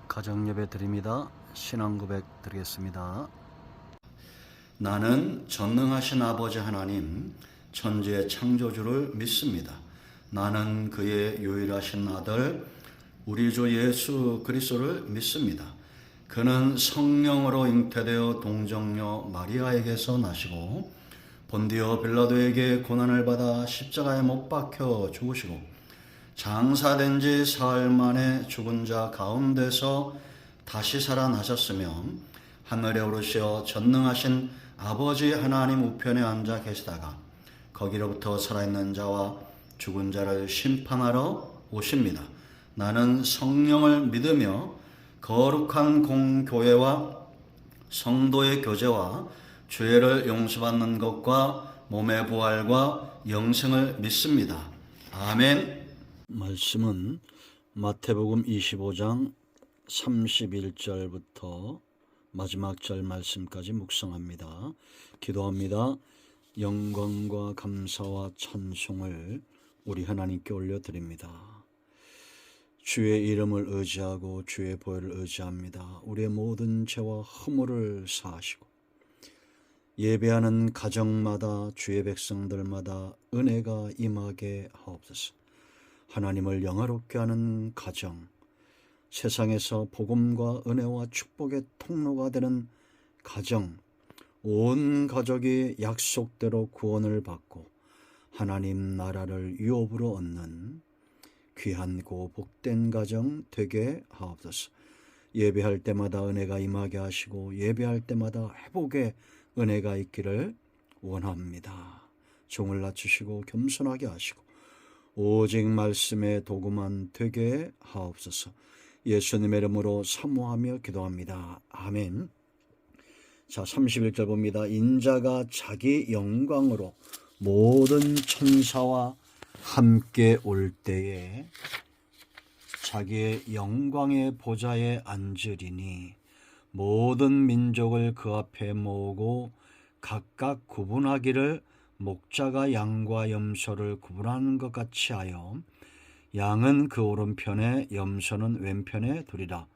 가정예배 드립니다. 신앙고백 드리겠습니다. 나는 전능하신 아버지 하나님, 천지의 창조주를 믿습니다. 나는 그의 유일하신 아들, 우리 주 예수 그리스도를 믿습니다. 그는 성령으로 잉태되어 동정녀 마리아에게서 나시고 본디오 빌라도에게 고난을 받아 십자가에 못 박혀 죽으시고 장사된 지 사흘 만에 죽은 자 가운데서 다시 살아나셨으며 하늘에 오르시어 전능하신 아버지 하나님 우편에 앉아 계시다가 거기로부터 살아있는 자와 죽은 자를 심판하러 오십니다. 나는 성령을 믿으며 거룩한 공교회와 성도의 교제와 죄를 용서받는 것과 몸의 부활과 영생을 믿습니다. 아멘. 말씀은 마태복음 25장 31절부터 마지막 절 말씀까지 묵상합니다. 기도합니다. 영광과 감사와 찬송을 우리 하나님께 올려드립니다. 주의 이름을 의지하고 주의 보혈을 의지합니다. 우리의 모든 죄와 허물을 사하시고 예배하는 가정마다 주의 백성들마다 은혜가 임하게 하옵소서. 하나님을 영화롭게 하는 가정, 세상에서 복음과 은혜와 축복의 통로가 되는 가정, 온 가족이 약속대로 구원을 받고 하나님 나라를 유업으로 얻는 귀한고 복된 가정 되게 하옵소서. 예배할 때마다 은혜가 임하게 하시고 예배할 때마다 회복의 은혜가 있기를 원합니다. 종을 낮추시고 겸손하게 하시고 오직 말씀의 도구만 되게 하옵소서. 예수님의 이름으로 사모하며 기도합니다. 아멘. 자, 31절 봅니다. 인자가 자기 영광으로 모든 천사와 함께 올 때에 자기의 영광의 보좌에 앉으리니 모든 민족을 그 앞에 모으고 각각 구분하기를 목자가 양과 염소를 구분하는 것 같이 하여 양은 그 오른편에 염소는 왼편에 두리라.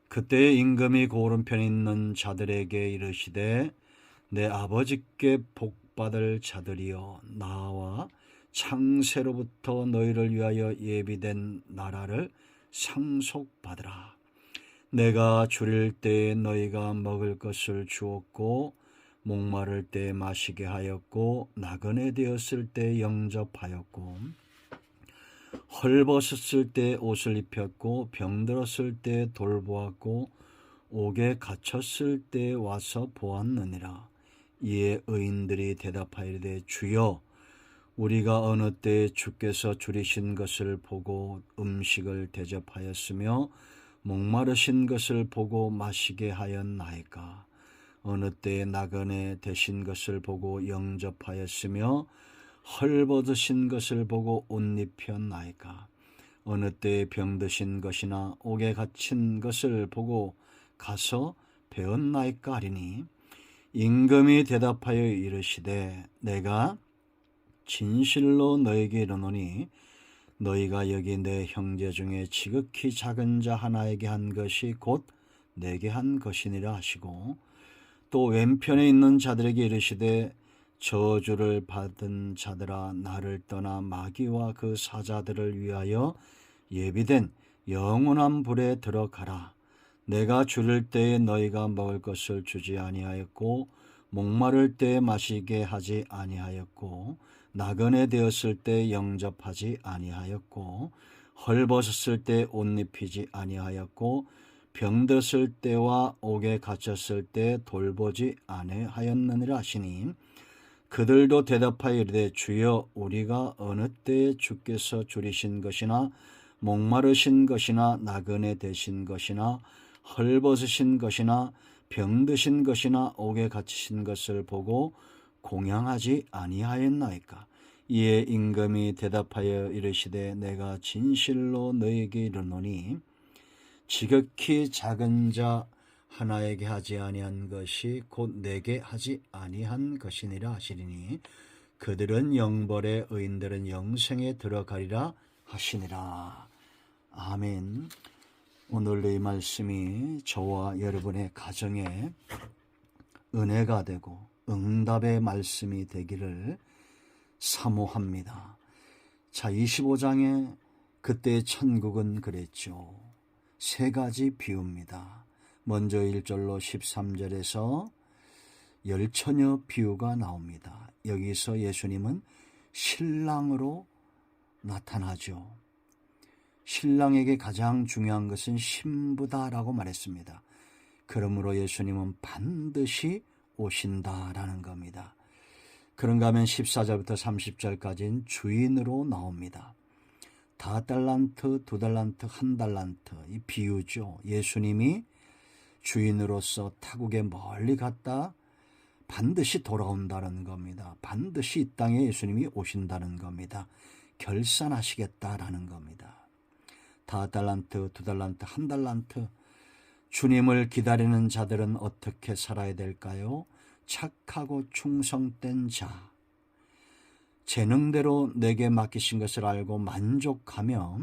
그때의 임금이 그 오른편에 있는 자들에게 이르시되 내 아버지께 복받을 자들이여 나와 창세로부터 너희를 위하여 예비된 나라를 상속받으라. 내가 줄일 때에 너희가 먹을 것을 주었고 목마를 때 마시게 하였고 나그네 되었을 때 영접하였고 헐벗었을 때 옷을 입혔고 병들었을 때 돌보았고 옥에 갇혔을 때 와서 보았느니라. 이에 의인들이 대답하이르되 주여 우리가 어느 때에 주께서 줄이신 것을 보고 음식을 대접하였으며 목마르신 것을 보고 마시게 하였나이까. 어느 때에 나그네 되신 것을 보고 영접하였으며 헐벗으신 것을 보고 옷 입혔나이까. 어느 때에 병드신 것이나 옥에 갇힌 것을 보고 가서 배웠나이까 하리니 임금이 대답하여 이르시되 내가 진실로 너에게 이르노니 너희가 여기 내 형제 중에 지극히 작은 자 하나에게 한 것이 곧 내게 한 것이니라 하시고 또 왼편에 있는 자들에게 이르시되 저주를 받은 자들아 나를 떠나 마귀와 그 사자들을 위하여 예비된 영원한 불에 들어가라. 내가 줄일 때에 너희가 먹을 것을 주지 아니하였고 목마를 때에 마시게 하지 아니하였고 나그네 되었을 때 영접하지 아니하였고 헐벗었을 때 옷 입히지 아니하였고 병들었을 때와 옥에 갇혔을 때 돌보지 아니하였느니라 하시니 그들도 대답하여 이르되 주여 우리가 어느 때에 주께서 줄이신 것이나 목마르신 것이나 나그네 되신 것이나 헐벗으신 것이나 병드신 것이나 옥에 갇히신 것을 보고 공양하지 아니하였나이까. 이에 임금이 대답하여 이르시되 내가 진실로 너에게 이르노니 지극히 작은 자 하나에게 하지 아니한 것이 곧 내게 하지 아니한 것이니라 하시리니 그들은 영벌에 의인들은 영생에 들어가리라 하시니라. 아멘. 오늘의 이 말씀이 저와 여러분의 가정에 은혜가 되고 응답의 말씀이 되기를 사모합니다. 자, 25장에 그때의 천국은 그랬죠. 세 가지 비유입니다. 먼저 1절로 13절에서 열처녀 비유가 나옵니다. 여기서 예수님은 신랑으로 나타나죠. 신랑에게 가장 중요한 것은 신부다라고 말했습니다. 그러므로 예수님은 반드시 오신다라는 겁니다. 그런가 하면 14절부터 30절까지는 주인으로 나옵니다. 5달란트, 2달란트, 1달란트 이 비유죠. 예수님이 주인으로서 타국에 멀리 갔다 반드시 돌아온다는 겁니다. 반드시 이 땅에 예수님이 오신다는 겁니다. 결산하시겠다라는 겁니다. 5달란트, 2달란트, 1달란트 주님을 기다리는 자들은 어떻게 살아야 될까요? 착하고 충성된 자, 재능대로 내게 맡기신 것을 알고 만족하며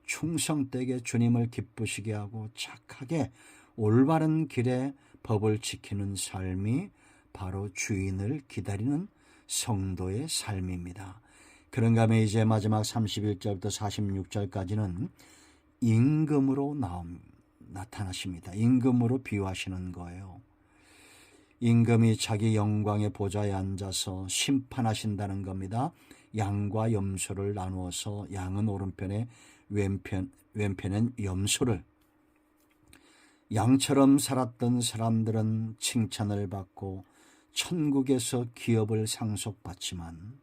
충성되게 주님을 기쁘시게 하고 착하게 올바른 길에 법을 지키는 삶이 바로 주인을 기다리는 성도의 삶입니다. 그런가 하면 이제 마지막 31절부터 46절까지는 임금으로 나타나십니다. 임금으로 비유하시는 거예요. 임금이 자기 영광의 보좌에 앉아서 심판하신다는 겁니다. 양과 염소를 나누어서 양은 오른편에 왼편엔 염소를. 양처럼 살았던 사람들은 칭찬을 받고 천국에서 기업을 상속받지만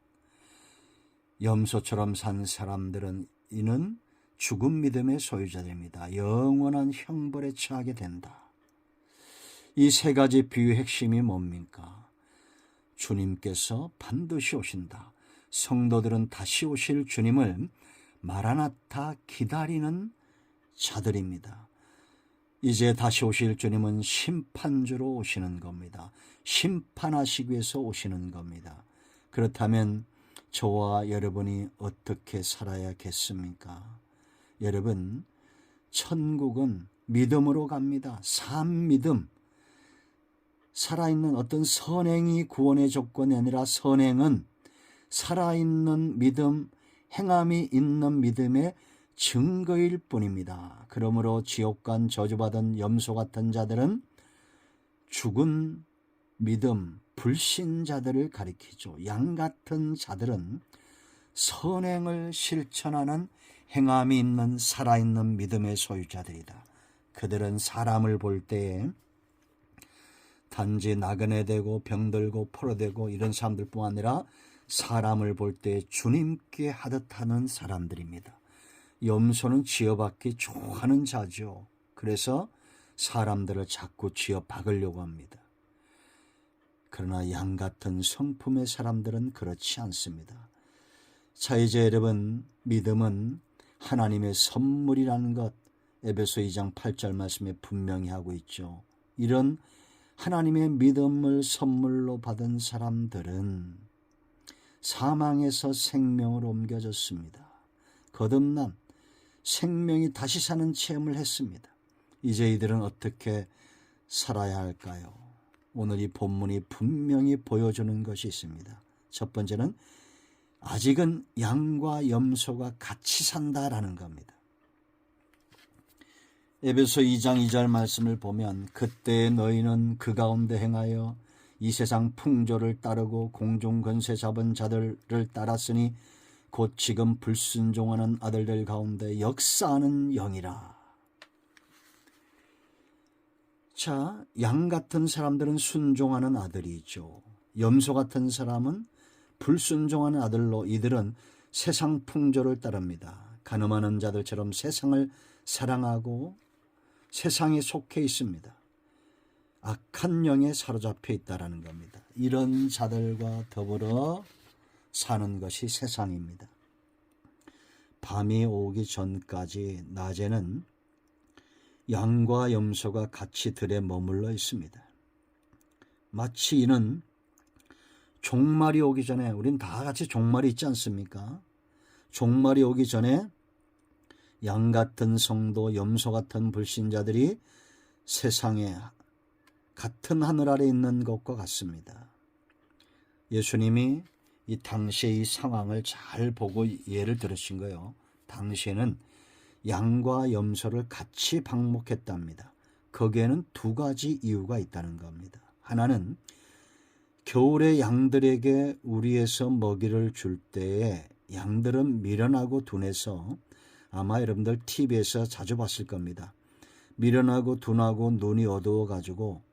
염소처럼 산 사람들은 이는 죽은 믿음의 소유자들입니다. 영원한 형벌에 처하게 된다. 이 세 가지 비유의 핵심이 뭡니까? 주님께서 반드시 오신다. 성도들은 다시 오실 주님을 마라나타 기다리는 자들입니다. 이제 다시 오실 주님은 심판주로 오시는 겁니다. 심판하시기 위해서 오시는 겁니다. 그렇다면 저와 여러분이 어떻게 살아야겠습니까? 여러분, 천국은 믿음으로 갑니다. 삶-믿음. 살아있는 어떤 선행이 구원의 조건이 아니라 선행은 살아있는 믿음, 행함이 있는 믿음의 증거일 뿐입니다. 그러므로 지옥간 저주받은 염소 같은 자들은 죽은 믿음, 불신자들을 가리키죠. 양 같은 자들은 선행을 실천하는 행함이 있는 살아있는 믿음의 소유자들이다. 그들은 사람을 볼 때에 단지 나그네되고 병들고 포로되고 이런 사람들뿐만 아니라 사람을 볼 때 주님께 하듯 하는 사람들입니다. 염소는 지어받기 좋아하는 자죠. 그래서 사람들을 자꾸 지어박으려고 합니다. 그러나 양 같은 성품의 사람들은 그렇지 않습니다. 자, 이제 여러분, 믿음은 하나님의 선물이라는 것 에베소 2장 8절 말씀에 분명히 하고 있죠. 이런 하나님의 믿음을 선물로 받은 사람들은 사망에서 생명으로 옮겨졌습니다. 거듭남, 생명이 다시 사는 체험을 했습니다. 이제 이들은 어떻게 살아야 할까요? 오늘 이 본문이 분명히 보여주는 것이 있습니다. 첫 번째는 아직은 양과 염소가 같이 산다라는 겁니다. 에베소 2장 2절 말씀을 보면 그때 너희는 그 가운데 행하여 이 세상 풍조를 따르고 공중 권세 잡은 자들을 따랐으니 곧 지금 불순종하는 아들들 가운데 역사하는 영이라. 자, 양 같은 사람들은 순종하는 아들이죠. 염소 같은 사람은 불순종하는 아들로 이들은 세상 풍조를 따릅니다. 가늠하는 자들처럼 세상을 사랑하고 세상에 속해 있습니다. 악한 영에 사로잡혀 있다라는 겁니다. 이런 자들과 더불어 사는 것이 세상입니다. 밤이 오기 전까지 낮에는 양과 염소가 같이 들에 머물러 있습니다. 마치 이는 종말이 오기 전에, 우린 다 같이 종말이 있지 않습니까? 종말이 오기 전에 양 같은 성도, 염소 같은 불신자들이 세상에 같은 하늘 아래 있는 것과 같습니다. 예수님이 이 당시의 이 상황을 잘 보고 예를 들으신 거예요. 당시에는 양과 염소를 같이 방목했답니다. 거기에는 두 가지 이유가 있다는 겁니다. 하나는 겨울에 양들에게 우리에서 먹이를 줄 때에 양들은 미련하고 둔해서 아마 여러분들 TV에서 자주 봤을 겁니다. 미련하고 둔하고 눈이 어두워 가지고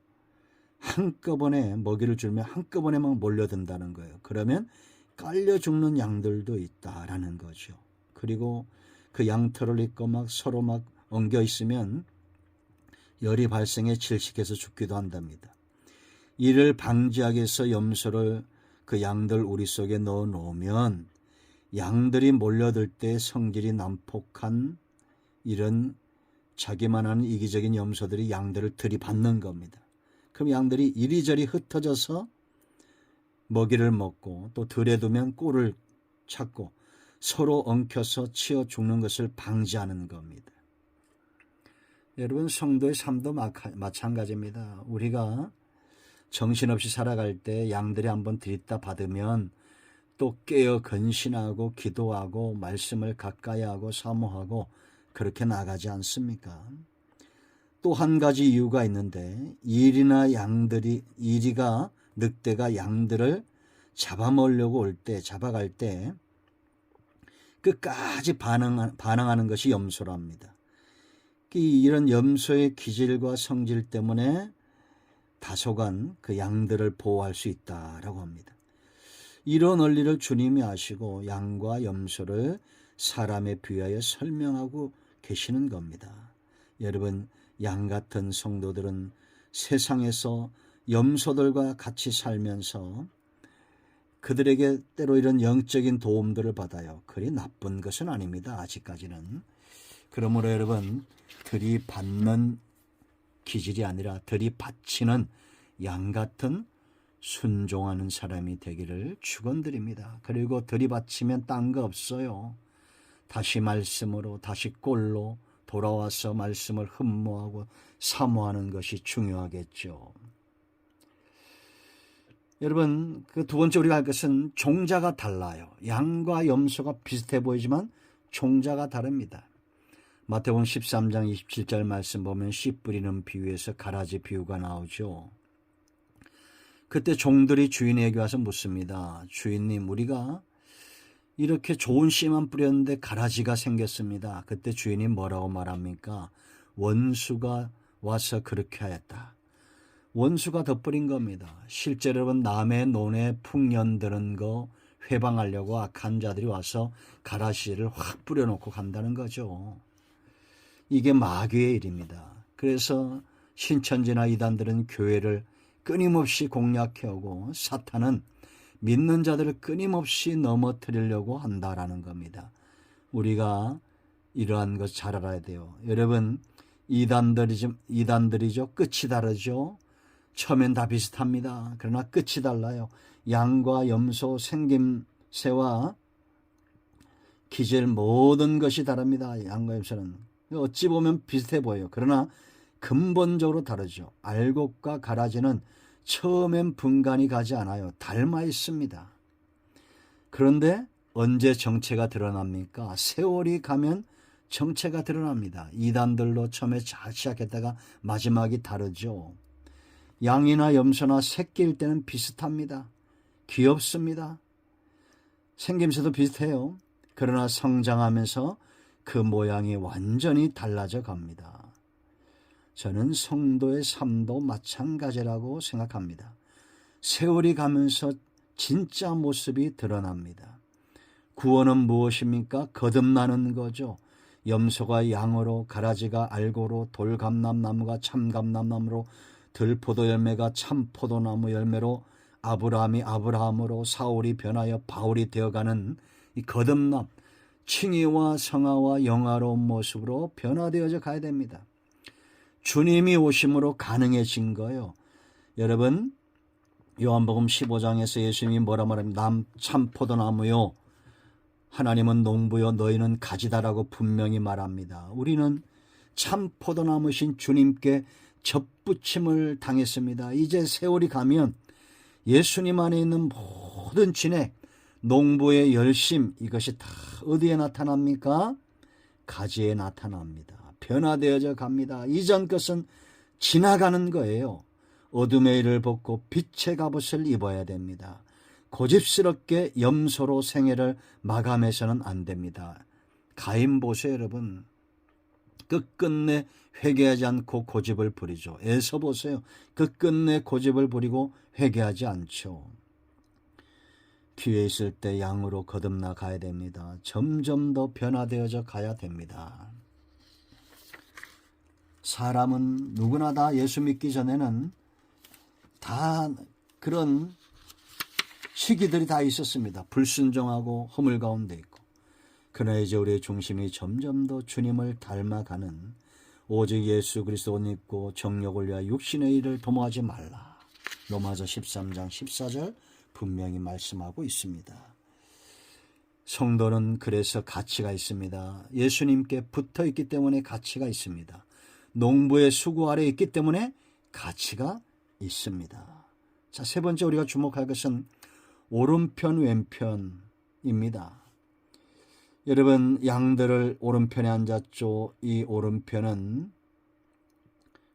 한꺼번에 먹이를 주면 한꺼번에 막 몰려든다는 거예요. 그러면 깔려 죽는 양들도 있다라는 거죠. 그리고 그 양털을 입고 막 서로 막 엉겨 있으면 열이 발생해 질식해서 죽기도 한답니다. 이를 방지하기 위해서 염소를 그 양들 우리 속에 넣어 놓으면 양들이 몰려들 때 성질이 난폭한 이런 자기만 하는 이기적인 염소들이 양들을 들이받는 겁니다. 그럼 양들이 이리저리 흩어져서 먹이를 먹고 또 들에 두면 꼴을 찾고 서로 엉켜서 치어 죽는 것을 방지하는 겁니다. 여러분, 성도의 삶도 마찬가지입니다. 우리가 정신없이 살아갈 때 양들이 한번 들이다 받으면 또 깨어 근신하고 기도하고 말씀을 가까이 하고 사모하고 그렇게 나가지 않습니까? 또 한 가지 이유가 있는데 이리가 늑대가 양들을 잡아먹으려고 올 때, 잡아갈 때 끝까지 반항하는 것이 염소랍니다. 이런 염소의 기질과 성질 때문에 다소간 그 양들을 보호할 수 있다라고 합니다. 이런 원리를 주님이 아시고 양과 염소를 사람에 비하여 설명하고 계시는 겁니다. 여러분, 양 같은 성도들은 세상에서 염소들과 같이 살면서 그들에게 때로 이런 영적인 도움들을 받아요. 그리 나쁜 것은 아닙니다. 아직까지는. 그러므로 여러분, 들이받는 기질이 아니라 들이받치는 양 같은 순종하는 사람이 되기를 축원드립니다. 그리고 들이받치면 딴 거 없어요. 다시 말씀으로, 다시 꼴로 돌아와서 말씀을 흠모하고 사모하는 것이 중요하겠죠. 여러분, 그 두 번째 우리가 할 것은 종자가 달라요. 양과 염소가 비슷해 보이지만 종자가 다릅니다. 마태복음 13장 27절 말씀 보면 씨 뿌리는 비유에서 가라지 비유가 나오죠. 그때 종들이 주인에게 와서 묻습니다. 주인님, 우리가 이렇게 좋은 씨만 뿌렸는데 가라지가 생겼습니다. 그때 주인이 뭐라고 말합니까? 원수가 와서 그렇게 하였다. 원수가 덧뿌린 겁니다. 실제로 여러분, 남의 논에 풍년 드는 거 회방하려고 악한 자들이 와서 가라지를 확 뿌려놓고 간다는 거죠. 이게 마귀의 일입니다. 그래서 신천지나 이단들은 교회를 끊임없이 공략해오고 사탄은 믿는 자들을 끊임없이 넘어뜨리려고 한다라는 겁니다. 우리가 이러한 것 잘 알아야 돼요. 여러분, 이단들이죠. 끝이 다르죠. 처음엔 다 비슷합니다. 그러나 끝이 달라요. 양과 염소, 생김새와 기질 모든 것이 다릅니다. 양과 염소는. 어찌 보면 비슷해 보여요. 그러나 근본적으로 다르죠. 알곡과 가라지는 처음엔 분간이 가지 않아요. 닮아 있습니다. 그런데 언제 정체가 드러납니까? 세월이 가면 정체가 드러납니다. 이단들로 처음에 잘 시작했다가 마지막이 다르죠. 양이나 염소나 새끼일 때는 비슷합니다. 귀엽습니다. 생김새도 비슷해요. 그러나 성장하면서 그 모양이 완전히 달라져 갑니다. 저는 성도의 삶도 마찬가지라고 생각합니다. 세월이 가면서 진짜 모습이 드러납니다. 구원은 무엇입니까? 거듭나는 거죠. 염소가 양으로, 가라지가 알고로, 돌감람나무가 참감람나무로, 들포도 열매가 참포도나무 열매로, 아브라함이 아브라함으로, 사울이 변하여 바울이 되어가는 이 거듭남, 칭의와 성화와 영화로운 모습으로 변화되어져 가야 됩니다. 주님이 오심으로 가능해진 거예요. 여러분, 요한복음 15장에서 예수님이 뭐라 말합니까? 참포도나무요, 하나님은 농부여 너희는 가지다라고 분명히 말합니다. 우리는 참 포도나무신 주님께 접붙임을 당했습니다. 이제 세월이 가면 예수님 안에 있는 모든 진액, 농부의 열심, 이것이 다 어디에 나타납니까? 가지에 나타납니다. 변화되어져 갑니다. 이전 것은 지나가는 거예요. 어둠의 일을 벗고 빛의 갑옷을 입어야 됩니다. 고집스럽게 염소로 생애를 마감해서는 안 됩니다. 가인 보세요, 여러분. 끝끝내 회개하지 않고 고집을 부리죠. 에서 보세요. 끝끝내 고집을 부리고 회개하지 않죠. 기회 있을 때 양으로 거듭나 가야 됩니다. 점점 더 변화되어져 가야 됩니다. 사람은 누구나 다 예수 믿기 전에는 다 그런 시기들이 다 있었습니다. 불순종하고 허물 가운데 있고. 그러나 이제 우리의 중심이 점점 더 주님을 닮아가는 오직 예수 그리스도 옷 입고 정욕을 위하여 육신의 일을 도모하지 말라. 로마서 13장 14절 분명히 말씀하고 있습니다. 성도는 그래서 가치가 있습니다. 예수님께 붙어 있기 때문에 가치가 있습니다. 농부의 수고 아래 있기 때문에 가치가 있습니다. 자, 세 번째 우리가 주목할 것은 오른편 왼편입니다. 여러분, 양들을 오른편에 앉았죠. 이 오른편은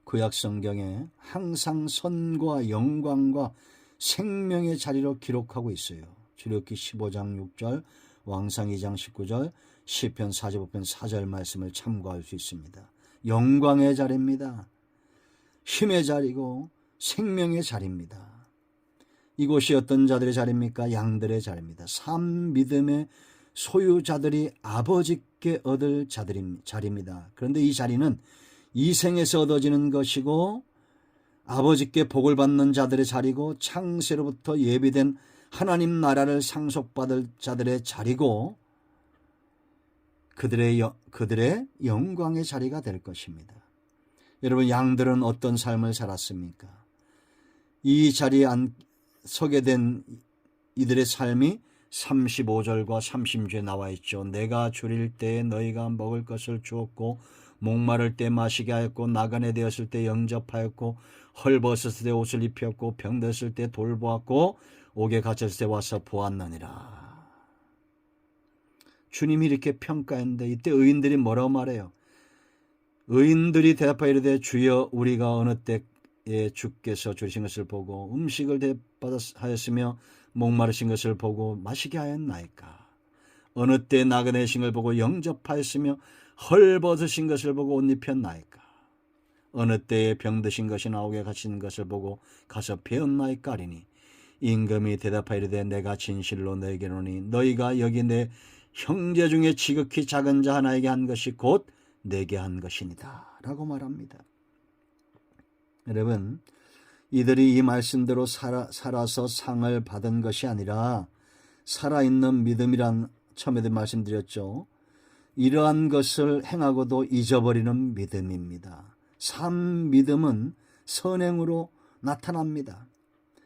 구약 성경에 항상 선과 영광과 생명의 자리로 기록하고 있어요. 출애굽기 15장 6절, 왕상 2장 19절, 시편 45편 4절 말씀을 참고할 수 있습니다. 영광의 자리입니다. 힘의 자리고 생명의 자리입니다. 이곳이 어떤 자들의 자리입니까? 양들의 자리입니다. 산 믿음의 소유자들이 아버지께 얻을 자리입니다. 그런데 이 자리는 이 생에서 얻어지는 것이고 아버지께 복을 받는 자들의 자리고 창세로부터 예비된 하나님 나라를 상속받을 자들의 자리고 그들의 영광의 자리가 될 것입니다. 여러분, 양들은 어떤 삶을 살았습니까? 이 자리에 서게 된 이들의 삶이 35절과 30절에 나와 있죠. 내가 줄일 때에 너희가 먹을 것을 주었고 목마를 때 마시게 하였고 나그네 되었을 때 영접하였고 헐벗었을 때 옷을 입혔고 병들었을 때 돌보았고 옥에 갇혔을 때 와서 보았느니라. 주님이 이렇게 평가했는데 이때 의인들이 뭐라고 말해요? 의인들이 대답하여 이르되 주여 우리가 어느 때에 주께서 주신 것을 보고 음식을 대접하였으며 목마르신 것을 보고 마시게 하였나이까? 어느 때 나그네신 걸 보고 영접하였으며 헐벗으신 것을 보고 옷 입혔나이까? 어느 때에 병드신 것이 나오게 갇힌 것을 보고 가서 배웠나이까? 하리니 임금이 대답하여 이르되 내가 진실로 너에게 이르노니 너희가 여기 내 형제 중에 지극히 작은 자 하나에게 한 것이 곧 내게 한 것이니다 라고 말합니다. 여러분, 이들이 이 말씀대로 살아서 상을 받은 것이 아니라 살아있는 믿음이란 처음에도 말씀드렸죠. 이러한 것을 행하고도 잊어버리는 믿음입니다. 산 믿음은 선행으로 나타납니다.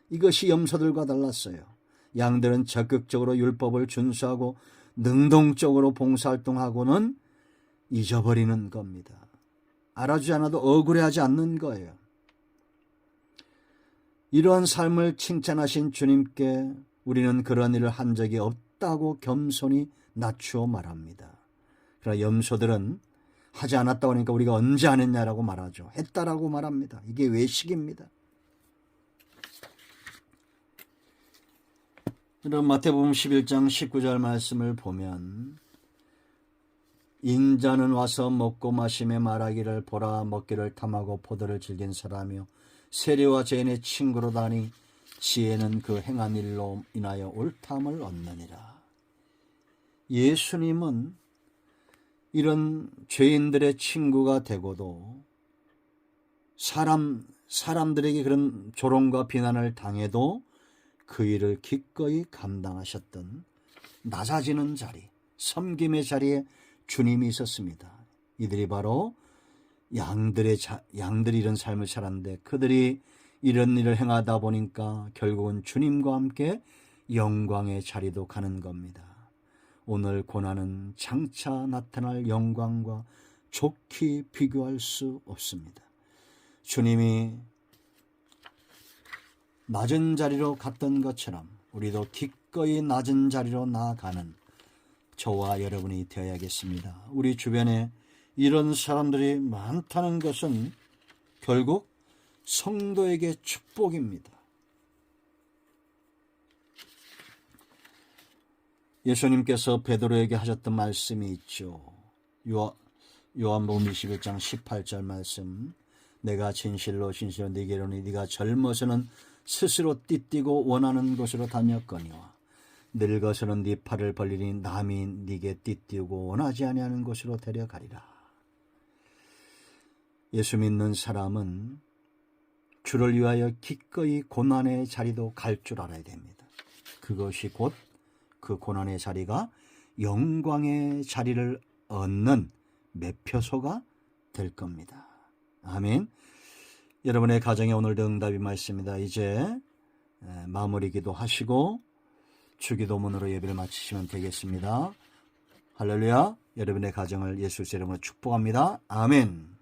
이것이 염소들과 달랐어요. 양들은 적극적으로 율법을 준수하고 능동적으로 봉사활동하고는 잊어버리는 겁니다. 알아주지 않아도 억울해하지 않는 거예요. 이러한 삶을 칭찬하신 주님께 우리는 그런 일을 한 적이 없다고 겸손히 낮추어 말합니다. 그러나 염소들은 하지 않았다고 하니까 우리가 언제 안 했냐라고 말하죠. 했다라고 말합니다. 이게 외식입니다. 그럼 마태복음 11장 19절 말씀을 보면 인자는 와서 먹고 마시며 말하기를 보라 먹기를 탐하고 포도를 즐긴 사람이요 세리와 죄인의 친구로다니 지혜는 그 행한 일로 인하여 옳다함을 얻느니라. 예수님은 이런 죄인들의 친구가 되고도 사람들에게 그런 조롱과 비난을 당해도 그 일을 기꺼이 감당하셨던 낮아지는 자리, 섬김의 자리에 주님이 있었습니다. 이들이 바로 양들이 이런 삶을 살았는데 그들이 이런 일을 행하다 보니까 결국은 주님과 함께 영광의 자리도 가는 겁니다. 오늘 고난은 장차 나타날 영광과 좋게 비교할 수 없습니다. 주님이 낮은 자리로 갔던 것처럼 우리도 기꺼이 낮은 자리로 나아가는 저와 여러분이 되어야겠습니다. 우리 주변에 이런 사람들이 많다는 것은 결국 성도에게 축복입니다. 예수님께서 베드로에게 하셨던 말씀이 있죠. 요한복음 21장 18절 말씀. 내가 진실로 네게 이르노니 네가 젊어서는 스스로 띠뛰고 원하는 곳으로 다녔거니와 늙어서는 네 팔을 벌리니 남이 네게 띠뛰고 원하지 아니하는 곳으로 데려가리라. 예수 믿는 사람은 주를 위하여 기꺼이 고난의 자리도 갈 줄 알아야 됩니다. 그것이 곧 그 고난의 자리가 영광의 자리를 얻는 매표소가 될 겁니다. 아멘. 여러분의 가정에 오늘도 응답이 많습니다. 이제 마무리 기도하시고 주기도문으로 예배를 마치시면 되겠습니다. 할렐루야. 여러분의 가정을 예수 이름으로 축복합니다. 아멘.